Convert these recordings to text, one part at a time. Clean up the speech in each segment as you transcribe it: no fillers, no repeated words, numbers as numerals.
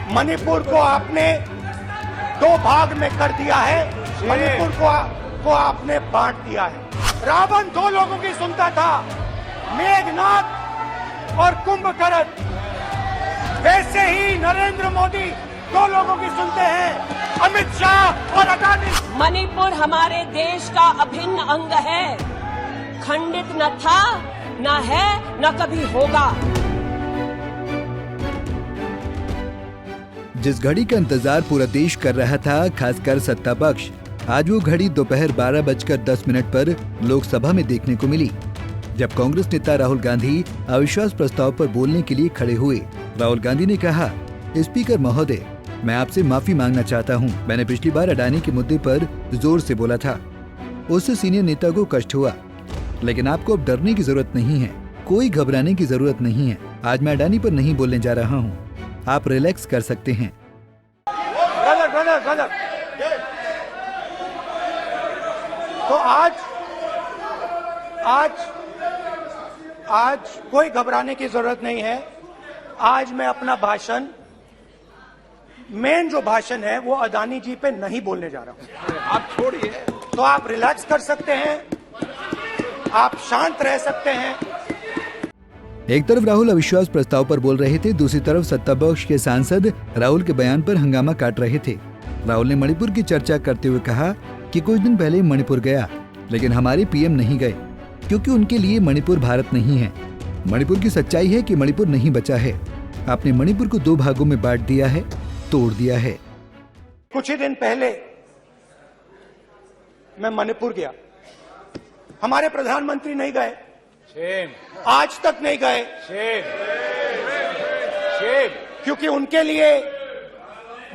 मणिपुर को आपने दो भाग में कर दिया है, मणिपुर को आपने बांट दिया है। रावण दो लोगों की सुनता था, मेघनाथ और कुंभकर्ण। वैसे ही नरेंद्र मोदी दो लोगों की सुनते हैं, अमित शाह और अडानी। मणिपुर हमारे देश का अभिन्न अंग है, खंडित न था, न है, न कभी होगा। जिस घड़ी का इंतजार पूरा देश कर रहा था, खासकर सत्ता पक्ष, आज वो घड़ी दोपहर 12:10 पर लोकसभा में देखने को मिली, जब कांग्रेस नेता राहुल गांधी अविश्वास प्रस्ताव पर बोलने के लिए खड़े हुए। राहुल गांधी ने कहा, स्पीकर महोदय, मैं आपसे माफी मांगना चाहता हूं। मैंने पिछली बार अडानी के मुद्दे पर जोर से बोला था, उससे सीनियर नेता को कष्ट हुआ, लेकिन आपको अब डरने की जरूरत नहीं है, कोई घबराने की जरूरत नहीं है। आज मैं अडानी पर नहीं बोलने जा रहा हूँ, आप रिलैक्स कर सकते हैं। गलत। तो आज कोई घबराने की जरूरत नहीं है। आज मैं अपना भाषण, मेन जो भाषण है, वो अडानी जी पे नहीं बोलने जा रहा हूं। आप छोड़िए, तो आप रिलैक्स कर सकते हैं, आप शांत रह सकते हैं। एक तरफ राहुल अविश्वास प्रस्ताव पर बोल रहे थे, दूसरी तरफ सत्ता पक्ष के सांसद राहुल के बयान पर हंगामा काट रहे थे। राहुल ने मणिपुर की चर्चा करते हुए कहा कि कुछ दिन पहले मणिपुर गया, लेकिन हमारे पीएम नहीं गए, क्योंकि उनके लिए मणिपुर भारत नहीं है। मणिपुर की सच्चाई है कि मणिपुर नहीं बचा है। आपने मणिपुर को दो भागों में बांट दिया है, तोड़ दिया है। कुछ ही दिन पहले मैं मणिपुर गया, हमारे प्रधानमंत्री नहीं गए, आज तक नहीं गए, क्योंकि उनके लिए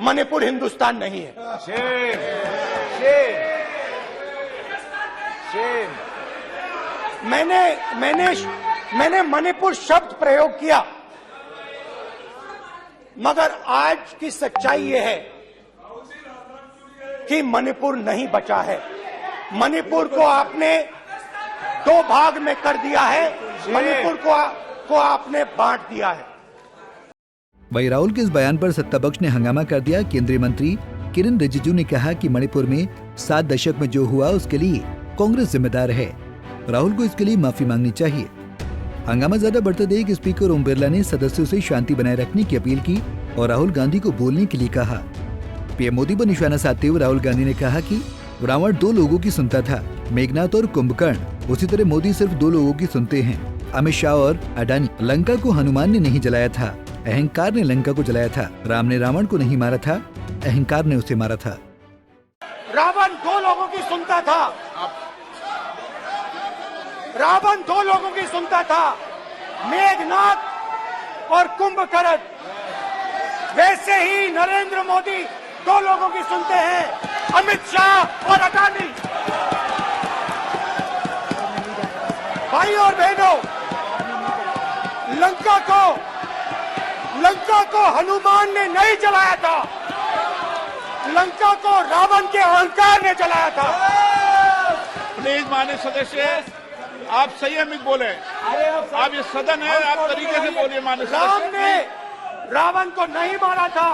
मणिपुर हिंदुस्तान नहीं है। मैंने मणिपुर शब्द प्रयोग किया, मगर आज की सच्चाई ये है कि मणिपुर नहीं बचा है। मणिपुर को आपने दो भाग में कर दिया है, मणिपुर को आपने बांट दिया है। वहीं राहुल के इस बयान पर सत्ता पक्ष ने हंगामा कर दिया। केंद्रीय मंत्री किरण रिजिजू ने कहा कि मणिपुर में 7 दशक में जो हुआ उसके लिए कांग्रेस जिम्मेदार है, राहुल को इसके लिए माफी मांगनी चाहिए। हंगामा ज्यादा बढ़ते देख स्पीकर ओम बिरला ने सदस्यों से शांति बनाए रखने की अपील की और राहुल गांधी को बोलने के लिए कहा। पीएम मोदी पर निशाना साधते हुए राहुल गांधी ने कहा कि रावण दो लोगों की सुनता था, मेघनाथ और कुंभकर्ण। उसी तरह मोदी सिर्फ दो लोगों की सुनते हैं, अमित शाह और अडानी। लंका को हनुमान ने नहीं जलाया था, अहंकार ने लंका को जलाया था। राम ने रावण को नहीं मारा था, अहंकार ने उसे मारा था। रावण दो लोगों की सुनता था, रावण दो लोगों की सुनता था, मेघनाथ और कुंभकर्ण। वैसे ही नरेंद्र मोदी दो लोगों की सुनते हैं, अमित शाह और अडानी। भाई और बहनों, लंका को हनुमान ने नहीं जलाया था, लंका को रावण के अहंकार ने जलाया था। प्लीज माननीय सदस्य, आप संयमित बोले। आप ये सदन है, आप तरीके से बोलिए। माननीय राम ने रावण को नहीं मारा था,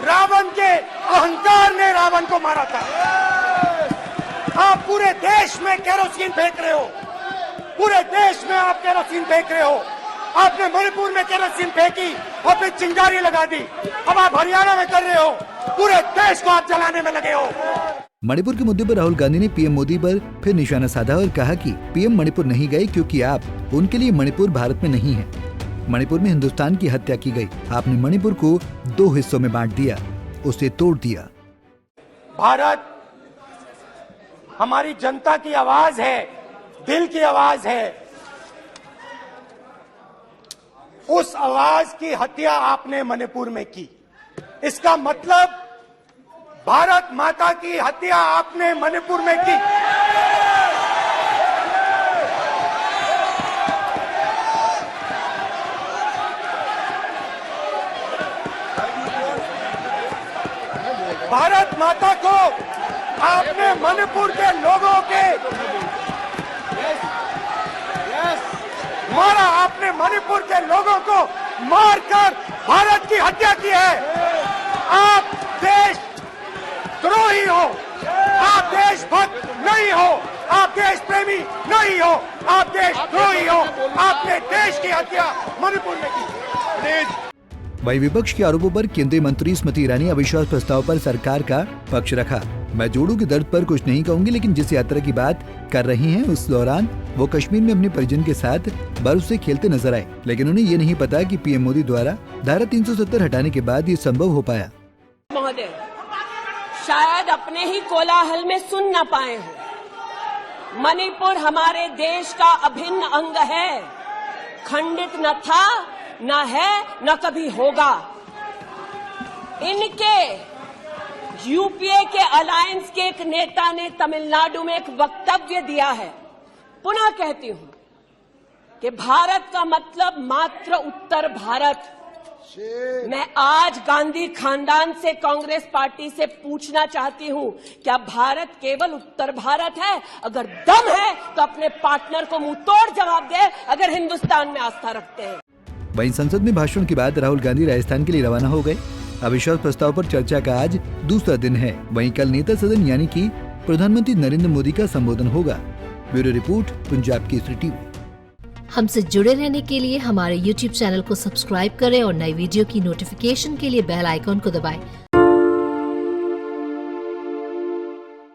रावण के अहंकार ने रावण को मारा था। आप पूरे देश में केरोसिन फेंक रहे हो, पूरे देश में आप केरोसिन फेंक रहे हो। आपने मणिपुर में केरोसिन फेंकी और फिर चिंगारी लगा दी, अब आप हरियाणा में कर रहे हो, पूरे देश को आप जलाने में लगे हो। मणिपुर के मुद्दे पर राहुल गांधी ने पीएम मोदी पर फिर निशाना साधा और कहा कि पीएम मणिपुर नहीं गए क्योंकि आप उनके लिए मणिपुर भारत में नहीं है। मणिपुर में हिंदुस्तान की हत्या की गई, आपने मणिपुर को दो हिस्सों में बांट दिया, उसे तोड़ दिया। भारत हमारी जनता की आवाज है, दिल की आवाज है। उस आवाज की हत्या आपने मणिपुर में की। इसका मतलब भारत माता की हत्या आपने मणिपुर में की। भारत माता को आपने मणिपुर के लोगों के मारा, आपने मणिपुर के लोगों को मारकर भारत की हत्या की है। नहीं हो, आप देश प्रेमी नहीं हो, आप देशद्रोही हो। आपने देश की हत्या मणिपुर में की। प्लीज वही विपक्ष के आरोपों पर केंद्रीय मंत्री स्मृति ईरानी अविश्वास प्रस्ताव पर सरकार का पक्ष रखा। मैं जोड़ों के दर्द पर कुछ नहीं कहूंगी, लेकिन जिस यात्रा की बात कर रही हैं उस दौरान वो कश्मीर में अपने परिजन के साथ बर्फ से खेलते नजर आए, लेकिन उन्हें ये नहीं पता कि पीएम मोदी द्वारा धारा 370 हटाने के बाद ये संभव हो पाया। महोदय, शायद अपने ही कोलाहल में सुन न पाए हो, मणिपुर हमारे देश का अभिन्न अंग है, खंडित न था, न है, न कभी होगा। इनके यूपीए के अलायंस के एक नेता ने तमिलनाडु में एक वक्तव्य दिया है। पुनः कहती हूं कि भारत का मतलब मात्र उत्तर भारत। मैं आज गांधी खानदान से, कांग्रेस पार्टी से पूछना चाहती हूं, क्या भारत केवल उत्तर भारत है? अगर दम है तो अपने पार्टनर को मुंह तोड़ जवाब दे, अगर हिंदुस्तान में आस्था रखते हैं। वहीं संसद में भाषण के बाद राहुल गांधी राजस्थान के लिए रवाना हो गए। अविश्वास प्रस्ताव पर चर्चा का आज दूसरा दिन है। वहीं कल नेता सदन यानी कि प्रधानमंत्री नरेंद्र मोदी का संबोधन होगा। Bureau report, Punjab Kesari TV. हमसे जुड़े रहने के लिए हमारे YouTube चैनल को सब्सक्राइब करें और नई वीडियो की नोटिफिकेशन के लिए बेल आइकॉन को दबाएं।